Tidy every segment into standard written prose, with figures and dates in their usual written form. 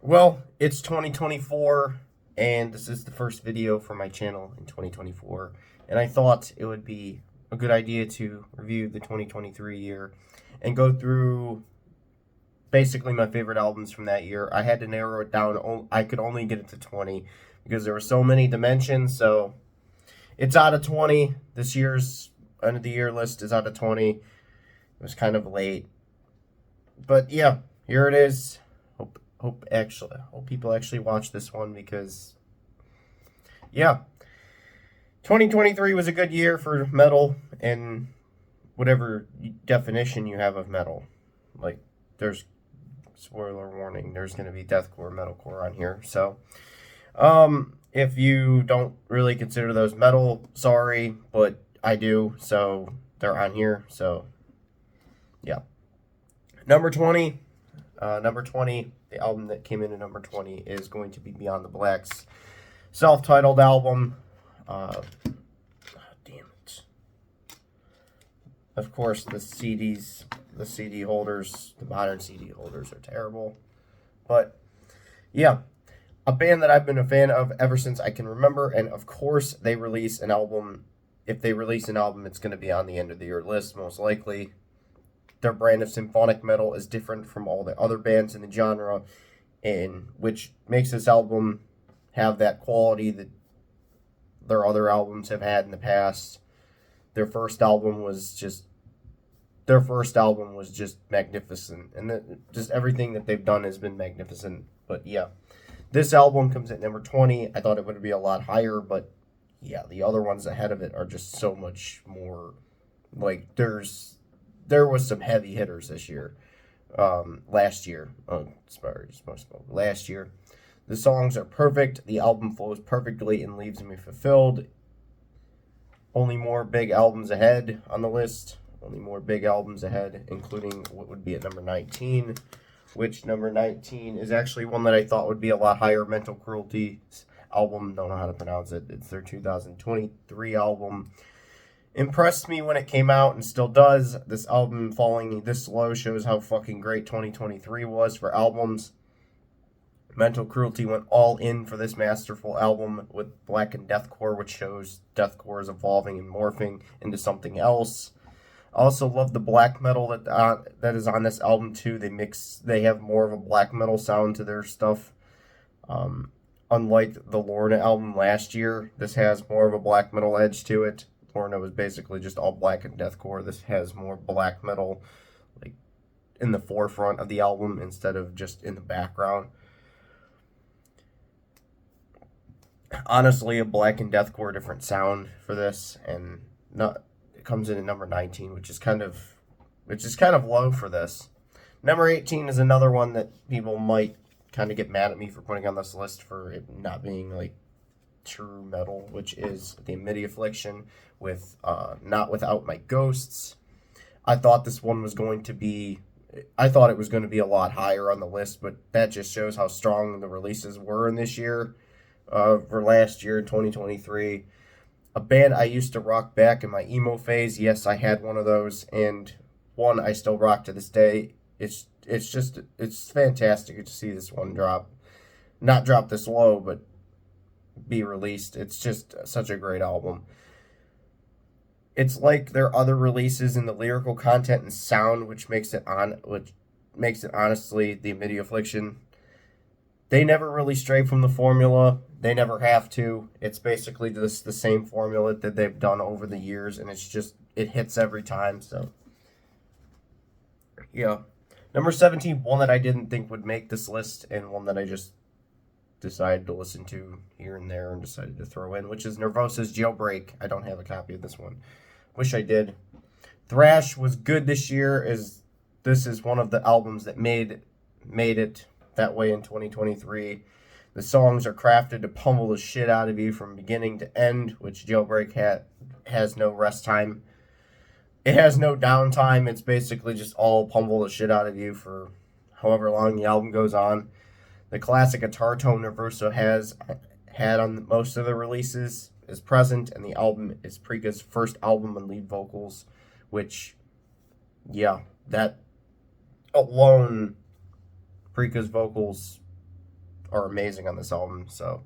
Well, it's 2024, and this is the first video for my channel in 2024. And I thought it would be a good idea to review the 2023 year and go through basically my favorite albums from that year. I had to narrow it down. I could only get it to 20 because there were so many dimensions. So it's out of 20. This year's end of the year list is out of 20. It was kind of late. But yeah, here it is. Hope people actually watch this one because yeah, 2023 was a good year for metal and whatever definition you have of metal. Like there's spoiler warning, there's going to be deathcore, metalcore on here. So, if you don't really consider those metal, sorry, but I do. So, they're on here. So, yeah. Number 20, the album that came in at number 20 is going to be Beyond the Black's self-titled album. Damn it. Of course, the CD holders, the modern CD holders are terrible. But, yeah, a band that I've been a fan of ever since I can remember, and of course they release an album. If they release an album, it's going to be on the end of the year list, most likely. Their brand of symphonic metal is different from all the other bands in the genre, and which makes this album have that quality that their other albums have had in the past. Their first album was just magnificent, and just everything that they've done has been magnificent. But yeah, this album comes at number 20. I thought it would be a lot higher, but yeah, the other ones ahead of it are just so much more. Like there was some heavy hitters this year. Last year. Last year. The songs are perfect. The album flows perfectly and leaves me fulfilled. Only more big albums ahead on the list. Only more big albums ahead, including what would be at number 19. Which number 19 is actually one that I thought would be a lot higher. Mental Cruelty's album. Don't know how to pronounce it. It's their 2023 album. Impressed me when it came out and still does. This album falling this low shows how fucking great 2023 was for albums. Mental Cruelty went all in for this masterful album with Blackened Deathcore, which shows deathcore is evolving and morphing into something else. I also love the black metal that is on this album too. They have more of a black metal sound to their stuff. Unlike the Lorna album last year, this has more of a black metal edge to it. Lorna was basically just all black and deathcore. This has more black metal, like in the forefront of the album instead of just in the background. Honestly, a black and deathcore different sound for this, and not it comes in at number 19, which is kind of low for this. Number 18 is another one that people might kind of get mad at me for putting on this list for it not being like true metal, which is the Amity Affliction with Not Without My Ghosts. I thought it was going to be a lot higher on the list, but that just shows how strong the releases were in this year, for last year, 2023. A band I used to rock back in my emo phase. Yes, I had one of those, and one I still rock to this day. It's fantastic to see this one not drop this low, but be released. It's just such a great album. It's like their other releases in the lyrical content and sound, which makes it honestly the Amity Affliction. They never really stray from the formula. They never have to. It's basically just the same formula that they've done over the years, and it hits every time. So yeah. Number 17, one that I didn't think would make this list, and one that I just decided to listen to here and there and decided to throw in, which is Nervosa's Jailbreak. I don't have a copy of this one. Wish I did. Thrash was good this year. This is one of the albums that made it that way in 2023. The songs are crafted to pummel the shit out of you from beginning to end, which Jailbreak has no rest time. It has no downtime. It's basically just all pummel the shit out of you for however long the album goes on. The classic guitar tone Nervosa has had on most of the releases is present, and the album is Prika's first album and lead vocals, which, yeah, that alone, Prika's vocals are amazing on this album. So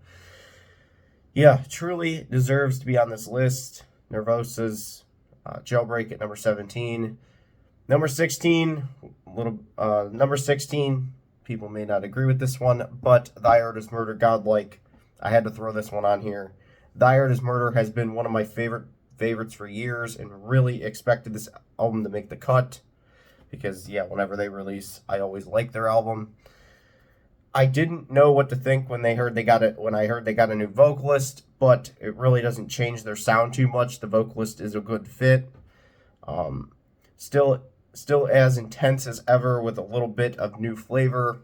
yeah, truly deserves to be on this list. Nervosa's Jailbreak at number 17. Number 16, number 16, people may not agree with this one, but Thy Art Is Murder, Godlike. I had to throw this one on here. Thy Art Is Murder has been one of my favorites for years, and really expected this album to make the cut, because yeah, whenever they release, I always like their album. I didn't know what to think when I heard they got a new vocalist, but it really doesn't change their sound too much. The vocalist is a good fit. Still as intense as ever, with a little bit of new flavor.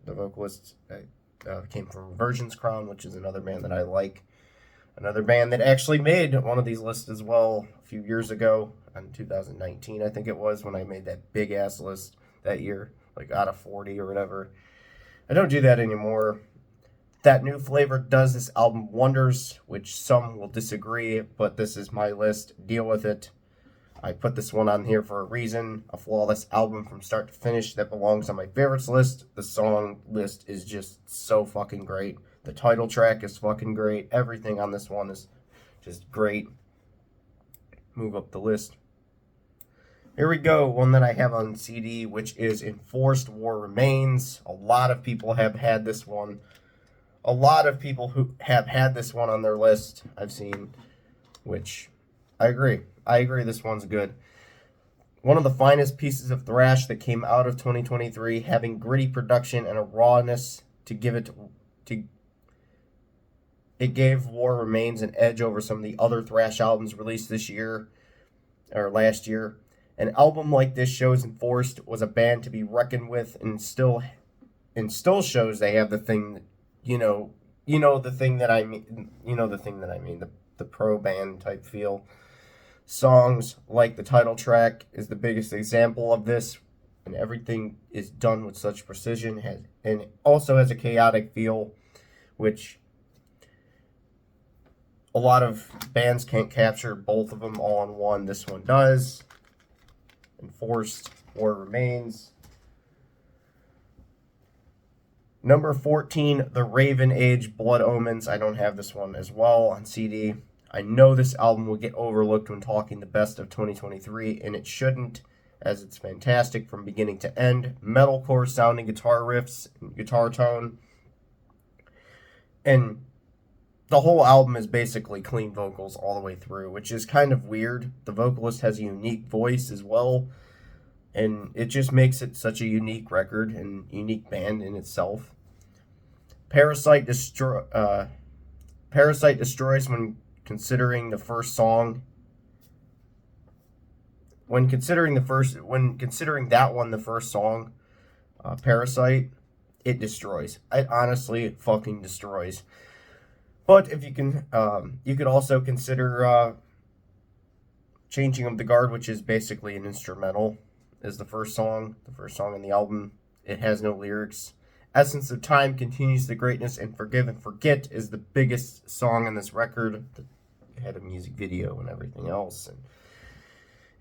The vocalist came from Virgin's Crown, which is another band that I like. Another band that actually made one of these lists as well a few years ago, in 2019, I think it was, when I made that big-ass list that year, like out of 40 or whatever. I don't do that anymore. That new flavor does this album wonders, which some will disagree, but this is my list. Deal with it. I put this one on here for a reason. A flawless album from start to finish that belongs on my favorites list. The song list is just so fucking great. The title track is fucking great. Everything on this one is just great. Move up the list. Here we go. One that I have on CD, which is Enforced War Remains. A lot of people have had this one. A lot of people who have had this one on their list I've seen, which I agree. I agree this one's good. One of the finest pieces of thrash that came out of 2023, having gritty production and a rawness to give it to. It gave War Remains an edge over some of the other thrash albums released this year or last year. An album like this shows Enforced was a band to be reckoned with, and still shows they have the thing, the thing that I mean, the pro band type feel. Songs like the title track is the biggest example of this, and everything is done with such precision, and also has a chaotic feel, which a lot of bands can't capture both of them all in one. This one does. Enforced War Remains. Number 14, The Raven Age, Blood Omens. I don't have this one as well on CD. I know this album will get overlooked when talking the best of 2023, and it shouldn't, as it's fantastic from beginning to end. Metalcore sounding guitar riffs, guitar tone, and the whole album is basically clean vocals all the way through, which is kind of weird. The vocalist has a unique voice as well, and it just makes it such a unique record and unique band in itself. Parasite destroys when considering the first song. When considering that one, the first song, Parasite, it destroys. It honestly fucking destroys. But if you can, you could also consider Changing of the Guard, which is basically an instrumental, is the first song in the album. It has no lyrics. Essence of Time continues the greatness, and Forgive and Forget is the biggest song on this record. It had a music video and everything else, and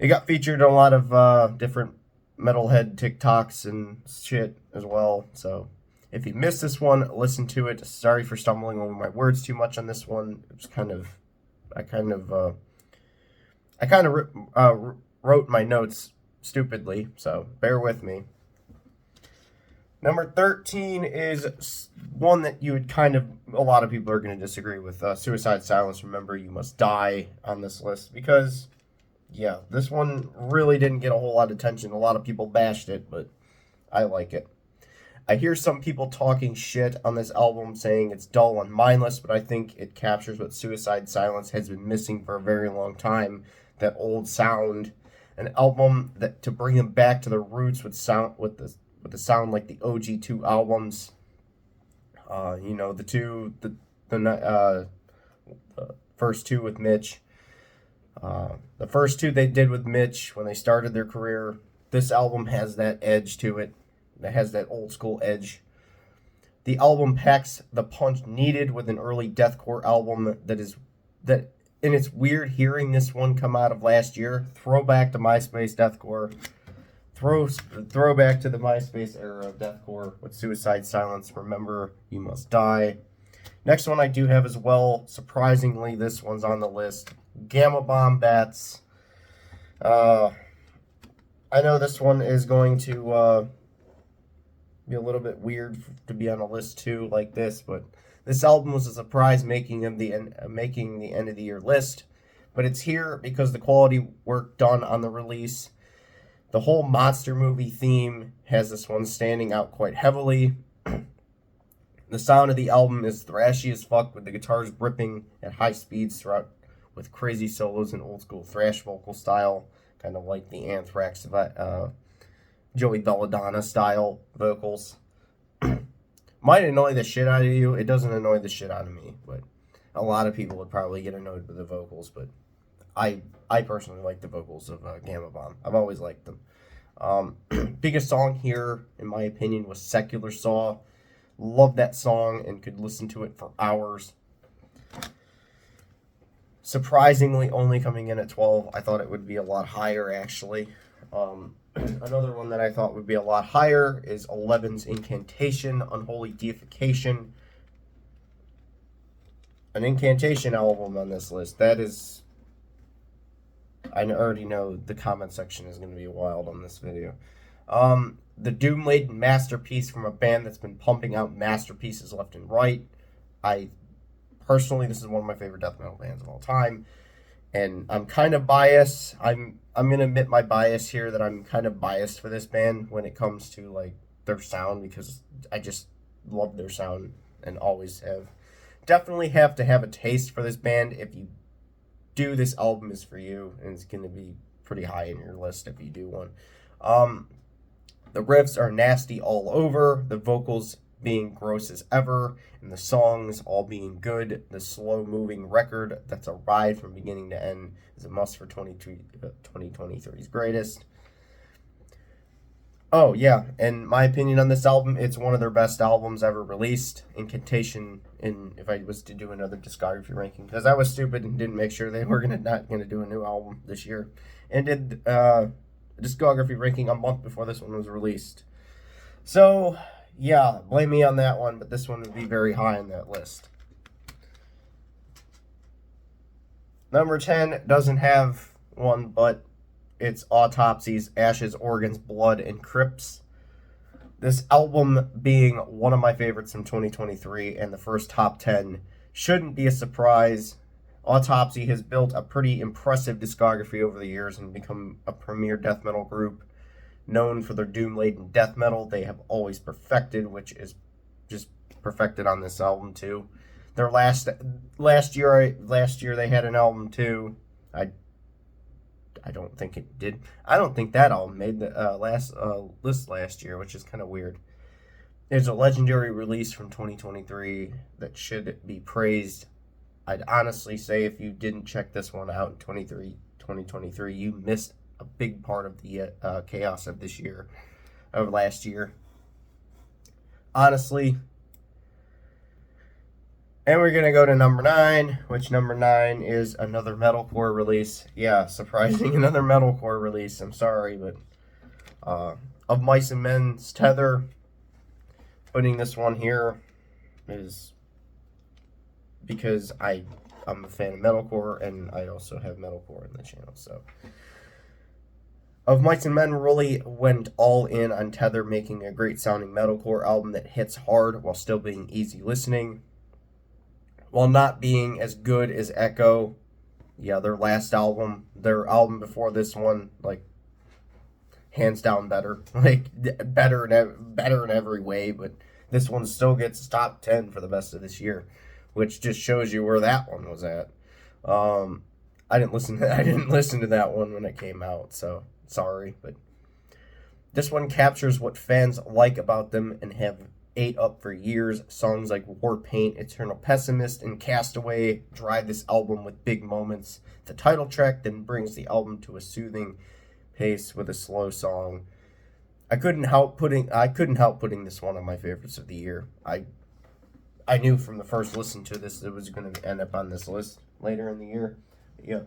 it got featured on a lot of different metalhead TikToks and shit as well. So if you missed this one, listen to it. Sorry for stumbling over my words too much on this one. It was I wrote my notes stupidly, so bear with me. Number 13 is one that a lot of people are going to disagree with. Suicide Silence, Remember You Must Die on this list, because, yeah, this one really didn't get a whole lot of attention. A lot of people bashed it, but I like it. I hear some people talking shit on this album, saying it's dull and mindless, but I think it captures what Suicide Silence has been missing for a very long time, that old sound. An album that to bring them back to the roots with the sound like the OG2 albums. The first two with Mitch. The first two they did with Mitch when they started their career. This album has that edge to it. That has that old school edge. The album packs the punch needed with an early deathcore album and it's weird hearing this one come out of last year. Throwback to MySpace deathcore. throwback to the MySpace era of deathcore with Suicide Silence, Remember You Must Die. Next one I do have as well, surprisingly, this one's on the list, Gamma Bomb Bats. I know this one is going to be a little bit weird to be on a list too like this, but this album was a surprise making the end of the year list. But it's here because the quality work done on the release. The whole monster movie theme has this one standing out quite heavily. The sound of the album is thrashy as fuck, with the guitars ripping at high speeds throughout with crazy solos and old school thrash vocal style, kind of like the Anthrax Joey Belladonna style vocals. Might annoy the shit out of you. It doesn't annoy the shit out of me, but a lot of people would probably get annoyed with the vocals, but I personally like the vocals of Gamma Bomb. I've always liked them. Biggest song here, in my opinion, was Secular Saw. Love that song and could listen to it for hours. Surprisingly, only coming in at 12. I thought it would be a lot higher, actually. Another one that I thought would be a lot higher is 11's Incantation, Unholy Deification. An Incantation album on this list. That is... I already know the comment section is going to be wild on this video. The doom-laden masterpiece from a band that's been pumping out masterpieces left and right. Personally, this is one of my favorite death metal bands of all time. And I'm kind of biased. I'm going to admit my bias here, that I'm kind of biased for this band when it comes to like their sound, because I just love their sound and always have. Definitely have to have a taste for this band if you do. This album is for you, and it's going to be pretty high in your list if you do one. The riffs are nasty all over, the vocals being gross as ever, and the songs all being good. The slow-moving record that's a ride from beginning to end is a must for 2023's greatest. Oh, yeah, and my opinion on this album, it's one of their best albums ever released. Incantation, if I was to do another discography ranking, because I was stupid and didn't make sure they were not going to do a new album this year, and did discography ranking a month before this one was released. So, yeah, blame me on that one, but this one would be very high on that list. Number 10 doesn't have one, but it's Autopsy's Ashes, Organs, Blood, and Crypts. This album being one of my favorites from 2023 and the first top 10 shouldn't be a surprise. Autopsy has built a pretty impressive discography over the years and become a premier death metal group. Known for their doom-laden death metal, they have always perfected, which is just perfected on this album too. Their last year they had an album too. I don't think it did. I don't think that album made the list last year, which is kind of weird. It's a legendary release from 2023 that should be praised. I'd honestly say if you didn't check this one out in 2023, you missed a big part of the chaos of this year, of last year. Honestly. And we're going to go to number 9, which number 9 is another metalcore release. Yeah, surprising, another metalcore release. I'm sorry, but Of Mice and Men's Tether. Putting this one here is because I'm a fan of metalcore, and I also have metalcore in the channel. So, Of Mice and Men really went all in on Tether, making a great sounding metalcore album that hits hard while still being easy listening, while not being as good as Echo. Yeah, their last album, their album before this one, like, hands down better. Like, better in every way, but this one still gets top 10 for the best of this year, which just shows you where that one was at. I didn't listen to that one when it came out, so sorry, but this one captures what fans like about them and have ate up for years. Songs like War Paint, Eternal Pessimist, and Castaway drive this album with big moments. The title track then brings the album to a soothing pace with a slow song. I couldn't help putting this one on my favorites of the year. I knew from the first listen to this it was going to end up on this list later in the year. Yeah.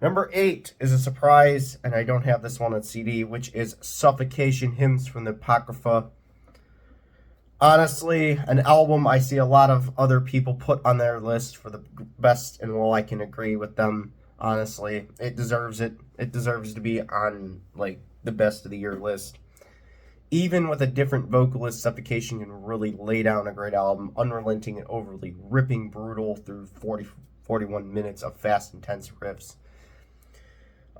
Number 8 is a surprise, and I don't have this one on CD, which is Suffocation Hymns from the Apocrypha. Honestly, an album I see a lot of other people put on their list for the best, and while I can agree with them, honestly, it deserves it. It deserves to be on, like, the best of the year list. Even with a different vocalist, Suffocation can really lay down a great album, unrelenting and overly ripping, brutal through 41 minutes of fast, intense riffs.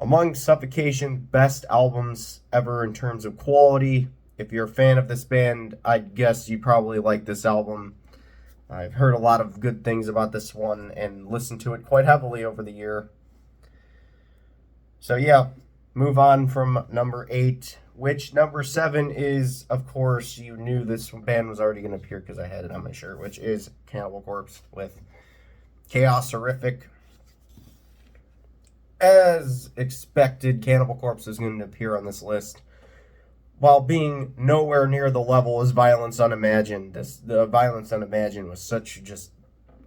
Among Suffocation's best albums ever in terms of quality, if you're a fan of this band, I'd guess you probably like this album. I've heard a lot of good things about this one and listened to it quite heavily over the year. So yeah, move on from number 8, which number 7 is, of course, you knew this band was already going to appear because I had it on my shirt, which is Cannibal Corpse with Chaos Horrific. As expected, Cannibal Corpse is going to appear on this list, while being nowhere near the level as Violence Unimagined. The Violence Unimagined was such just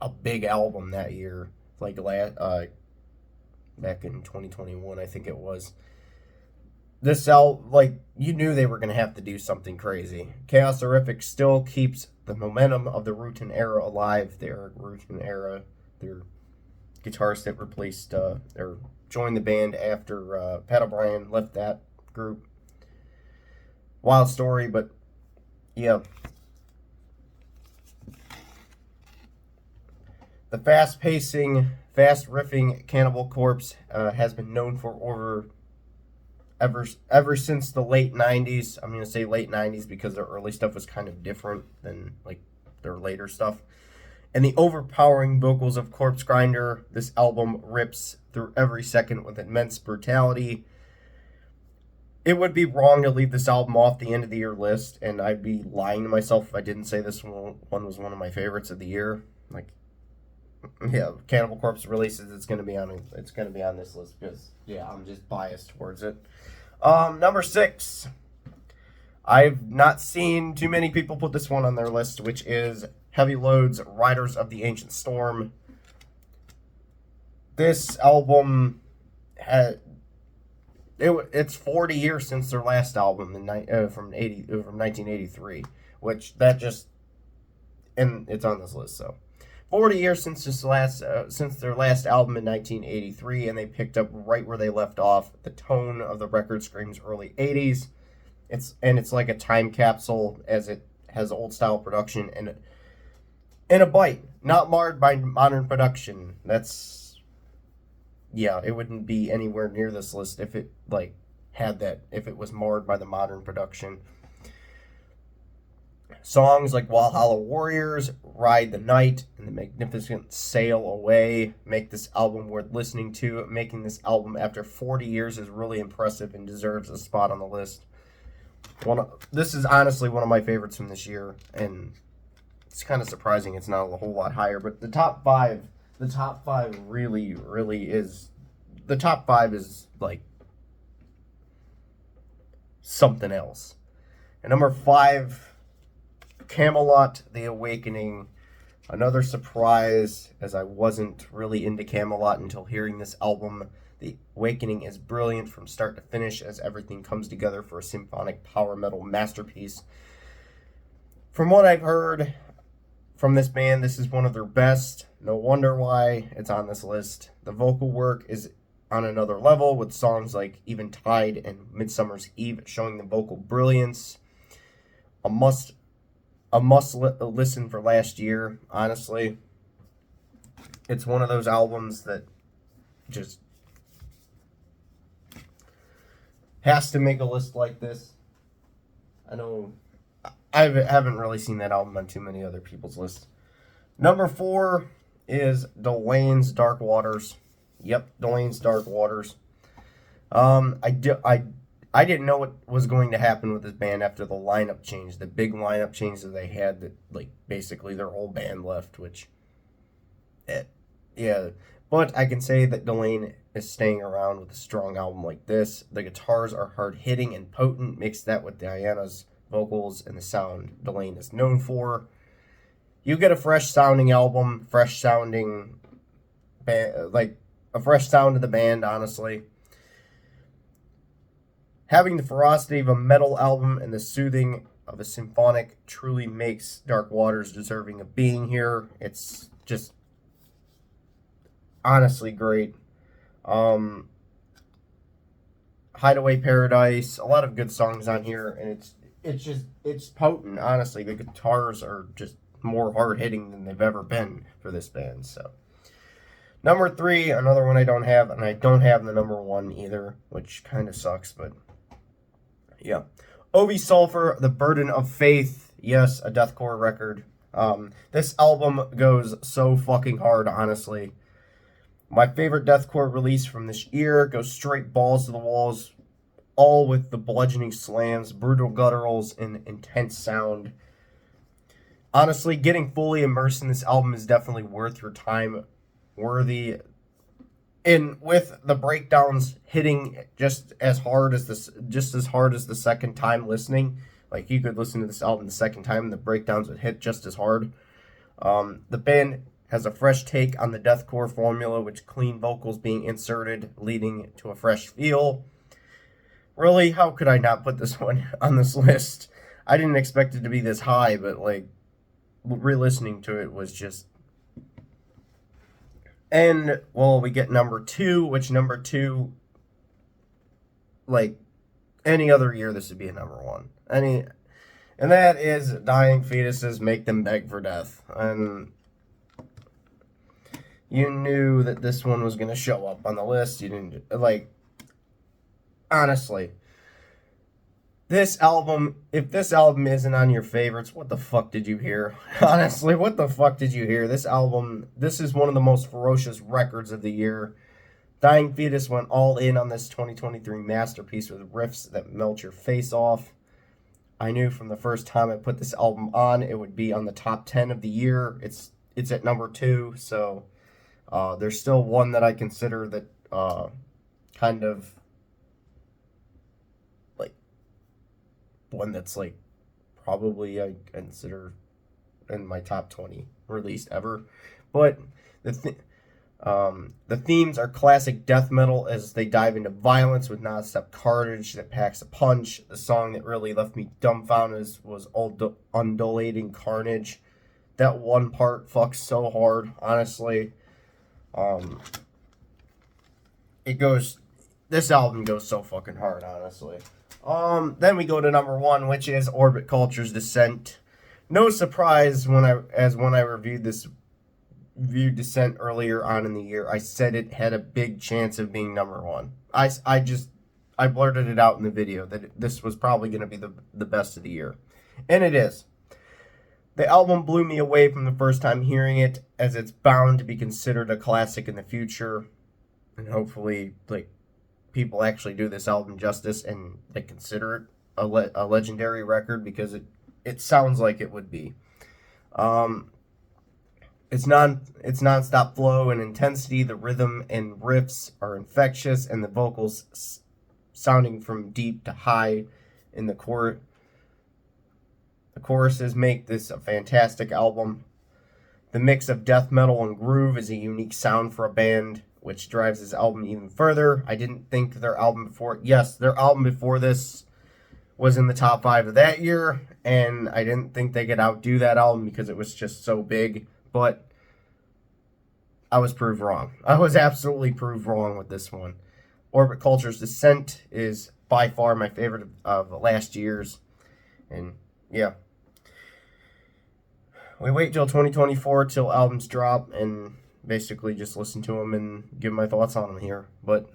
a big album that year, like back in 2021, I think it was. This album, like, you knew they were going to have to do something crazy. Chaos Horrific still keeps the momentum of the Rutan era alive. The Eric Rutan era, their guitarist that replaced or joined the band after Pat O'Brien left that group. Wild story, but yeah. The fast-pacing, fast-riffing Cannibal Corpse has been known for ever since the late 90s. I'm going to say late 90s because their early stuff was kind of different than like their later stuff. And the overpowering vocals of Corpse Grinder, this album rips through every second with immense brutality. It would be wrong to leave this album off the end of the year list, and I'd be lying to myself if I didn't say this one was one of my favorites of the year. Like, yeah, Cannibal Corpse releases, it's gonna be on this list because yeah, I'm just biased towards it. Number 6. I've not seen too many people put this one on their list, which is Heavy Loads, Riders of the Ancient Storm. This album it's 40 years since their last album from 1983, which that just, and it's on this list. So 40 years since their last album in 1983, and they picked up right where they left off. The tone of the record screams early 80s. It's like a time capsule, as it has old style production and a bite, not marred by modern production. Yeah, it wouldn't be anywhere near this list if it if it was marred by the modern production. Songs like Walhalla Warriors, Ride the Night, and The Magnificent Sail Away make this album worth listening to. Making this album after 40 years is really impressive and deserves a spot on the list. This is honestly one of my favorites from this year, and it's kind of surprising it's not a whole lot higher, but the top five really, really is, the top 5 is like something else. And number 5, Camelot, The Awakening. Another surprise, as I wasn't really into Camelot until hearing this album. The Awakening is brilliant from start to finish, as everything comes together for a symphonic power metal masterpiece. From what I've heard from this band, this is one of their best. No wonder why it's on this list. The vocal work is on another level, with songs like Eventide and Midsummer's Eve showing the vocal brilliance. A must listen for last year, honestly. It's one of those albums that just has to make a list like this. I know I haven't really seen that album on too many other people's lists. Number 4 is Delane's Dark Waters. Yep, Delane's Dark Waters. I didn't know what was going to happen with this band after the lineup change, the big lineup change that they had, that like basically their whole band left, which, yeah. But I can say that Delane is staying around with a strong album like this. The guitars are hard hitting and potent. Mix that with Diana's vocals and the sound Delane is known for. You get a fresh sounding album, fresh sounding band, like a fresh sound to the band, honestly. Having the ferocity of a metal album and the soothing of a symphonic truly makes Dark Waters deserving of being here. It's just honestly great. Hideaway Paradise, a lot of good songs on here, and it's potent, honestly. The guitars are just more hard-hitting than they've ever been for this band. So number 3, another one I don't have, and I don't have the number 1 either, which kind of sucks, but yeah. Ovi Sulfur, The Burden of Faith. Yes, a deathcore record. This album goes so fucking hard, honestly. My favorite deathcore release from this year goes straight balls to the walls, all with the bludgeoning slams, brutal gutturals, and intense sound. Honestly, getting fully immersed in this album is definitely worth your time, worthy. And with the breakdowns hitting just as hard as the second time listening, like you could listen to this album the second time and the breakdowns would hit just as hard. The band has a fresh take on the deathcore formula, with clean vocals being inserted, leading to a fresh feel. Really, how could I not put this one on this list? I didn't expect it to be this high, but like re-listening to it was just. And well, we get number 2, which number 2, like any other year, this would be a number 1. And that is Dying Fetuses, Make Them Beg for Death. And you knew that this one was going to show up on the list. You didn't, like, honestly, this album, if this album isn't on your favorites, what the fuck did you hear? Honestly, what the fuck did you hear? This album, this is one of the most ferocious records of the year. Dying Fetus went all in on this 2023 masterpiece with riffs that melt your face off. I knew from the first time I put this album on, it would be on the top 10 of the year. It's at number 2, so there's still one that I consider that kind of like one that's like probably I consider in my top 20 released ever. But the themes are classic death metal as they dive into violence with non-stop carnage that packs a punch. The song that really left me dumbfounded was Undulating Carnage. That one part fucks so hard, honestly. This album goes so fucking hard, honestly. Then we go to number 1, which is Orbit Culture's Descent. No surprise when I reviewed Descent earlier on in the year, I said it had a big chance of being number 1. I blurted it out in the video that this was probably going to be the best of the year. And it is. The album blew me away from the first time hearing it, as it's bound to be considered a classic in the future. And hopefully, like, people actually do this album justice and they consider it a legendary record, because it sounds like it would be. It's non-stop flow and intensity. The rhythm and riffs are infectious, and the vocals sounding from deep to high in the core. The choruses make this a fantastic album. The mix of death metal and groove is a unique sound for a band, which drives this album even further. I didn't think their album before this was in the top 5 of that year, and I didn't think they could outdo that album because it was just so big, but I was proved wrong. I was absolutely proved wrong with this one. Orbit Culture's Descent is by far my favorite of last year's, and yeah. We wait till 2024 till albums drop and basically just listen to them and give my thoughts on them here. But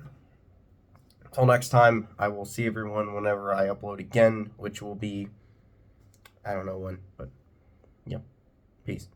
until next time, I will see everyone whenever I upload again, which will be, I don't know when, but yeah. Peace.